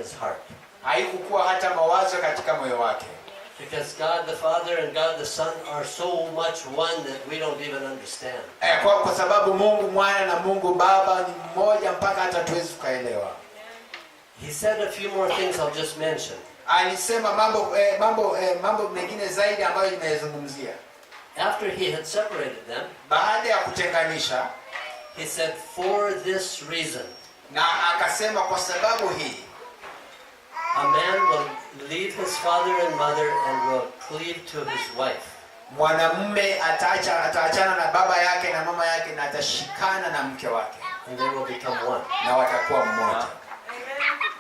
his heart. Haikukuwa hata mawazo katika moyo wake. Because God the Father and God the Son are so much one that we don't even understand. Kwa sababu Mungu Mwana na Mungu Baba ni mmoja mpaka hata tuwezi kuelewa. He said a few more things I'll just mention. Alisema mambo mengine zaidi ambayo nimezungumzia. After he had separated them, baada ya kutenganisha, he said, for this reason. Na akasema kwa sababu hii. A man will leave his father and mother and will cleave to his wife. Mwanamume ataachana na baba yake na mama yake na atashikana na mke wake. And they will become one. Na watakuwa mmoja.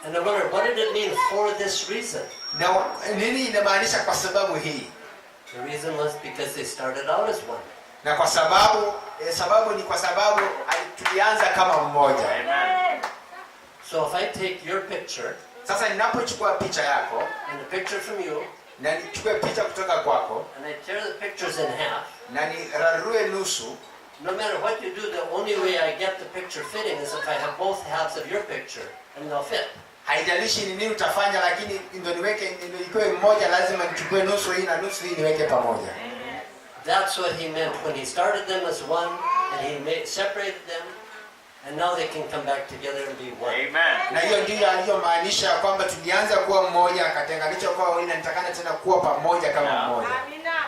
And I wonder, what did it mean for this reason? Na nini inamaanisha kwa sababu hii? The reason was because they started out as one. Na kwa sababu ni kwa sababu tulianza kama mmoja. Amen. So if I take your picture, sasa ninapochukua picha yako, and a picture from you, na nichukue picha kutoka kwako, and I tear the pictures in half, na nirarue nusu, no matter what you do, the only way I get the picture fitting is if I have both halves of your picture, and they'll fit. Haijalishi ni nini utafanya, lakini ndio ikiwe mmoja lazima nichukue nusu hii na nusu hii niweke pamoja. That's what he meant when he started them as one, and he separated them, and now they can come back together and be one. Amen. Na hiyo ndio aliyomaanisha kwamba tulianza kuwa mmoja akatenganisha kwa wawili na nitakana tena kuwa pamoja kama mmoja. Amina.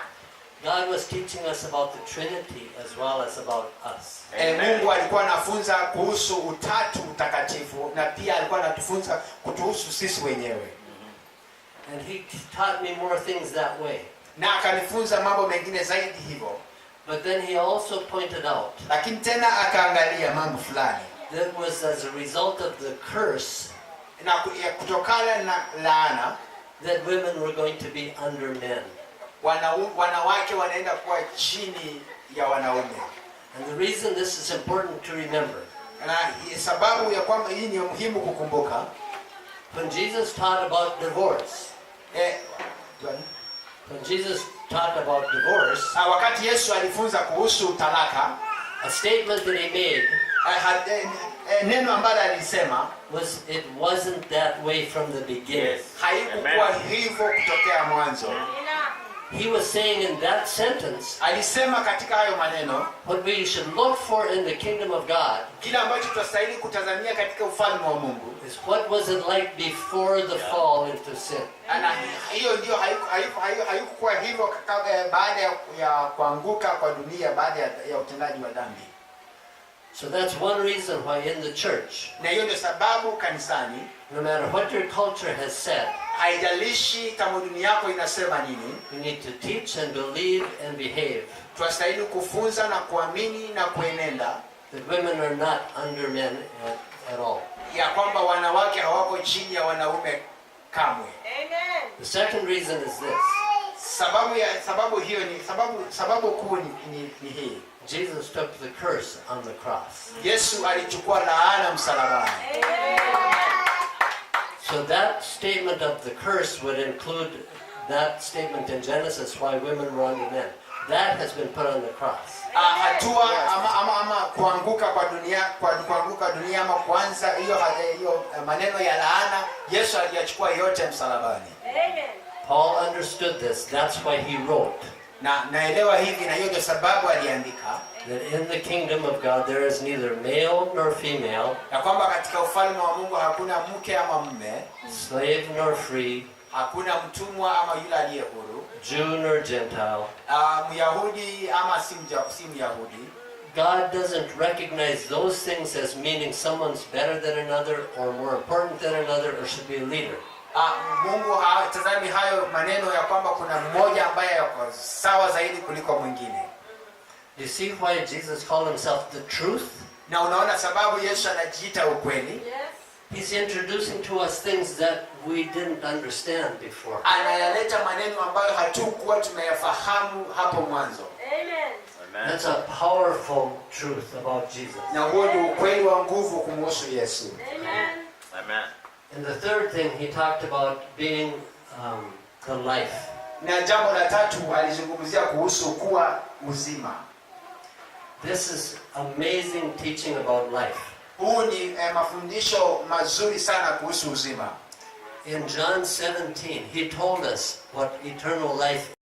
God was teaching us about the Trinity as well as about us. Mungu alikuwa anafunza kuhusu utatu mtakatifu na pia alikuwa anatufunza kutuhusu sisi wenyewe. And he taught me more things that way. Na akanifunza mambo mengine zaidi hivyo. But then he also pointed out, lakini tena akaangalia mambo fulani, that was as a result of the curse, na kutokana na laana, that women were going to be under men. Wanawake wanaenda kuwa chini ya wanaume. And the reason this is important to remember, na sababu ya kwamba hii ni muhimu kukumbuka, when Jesus taught about divorce, when Jesus taught about divorce, wakati Yesu alifunza kuhusu talaka, a statement that he made, neno ambalo alisema was it wasn't that way from the beginning. Haikuwa hivyo kutokea mwanzo. He was saying in that sentence, alisema katika hayo maneno, what we should look for in the kingdom of God, kila ambacho tutastahili kutazamia katika ufalme wa Mungu, is what was it like before the fall into sin. Na hiyo ndio haikuwa hivyo baada ya kuanguka kwa dunia, baada ya utendaji wa dhambi. So that's one reason why in the church, na hiyo ndio sababu kanisani, no matter what your culture has said, haijalishi tamaduni yako inasema nini, you need to teach and believe and behave. Tunastahili kufunza na kuamini na kuenenda that women are not under men at all. Ya kwamba wanawake hawako chini ya wanaume kamwe. Amen. The second reason is this. Sababu kuu ni hii. Jesus took the curse on the cross. Yesu alichukua laana msalabani. So that statement of the curse would include that statement in Genesis why women were under men. That has been put on the cross. Hatua ama kuanguka kwa dunia ama kuanza hiyo maneno ya laana, Yesu aliyachukua yote msalabani. Amen. Paul understood this. That's why he wrote. Naelewa hivi na hiyo ndio sababu aliandika that in the kingdom of God there is neither male nor female, na kwamba katika ufalme wa Mungu hakuna mke ama mume, slave nor free, hakuna mtumwa ama yule aliye huru, Jew nor Gentile, Myahudi ama si Myahudi. God doesn't recognize those things as meaning someone's better than another or more important than another or should be a leader. Mungu hatazami hayo maneno ya kwamba kuna mmoja ambaye yuko sawa zaidi kuliko mwingine. You see why Jesus called himself the truth? Na unaona sababu Yesu anajiita ukweli? Yes. He's introducing to us things that we didn't understand before. Anayaleta maneno ambayo hatukuwa tumeyafahamu hapo mwanzo. Amen. That's a powerful truth about Jesus. Na huo ndio ukweli wa nguvu kumhusu Yesu. Amen. Amen. And the third thing he talked about being the life. Na jambo la tatu alizungumzia kuhusu kuwa uzima. This is amazing teaching about life. Huu ni mafundisho mazuri sana kuhusu uzima. in John 17, he told us what eternal life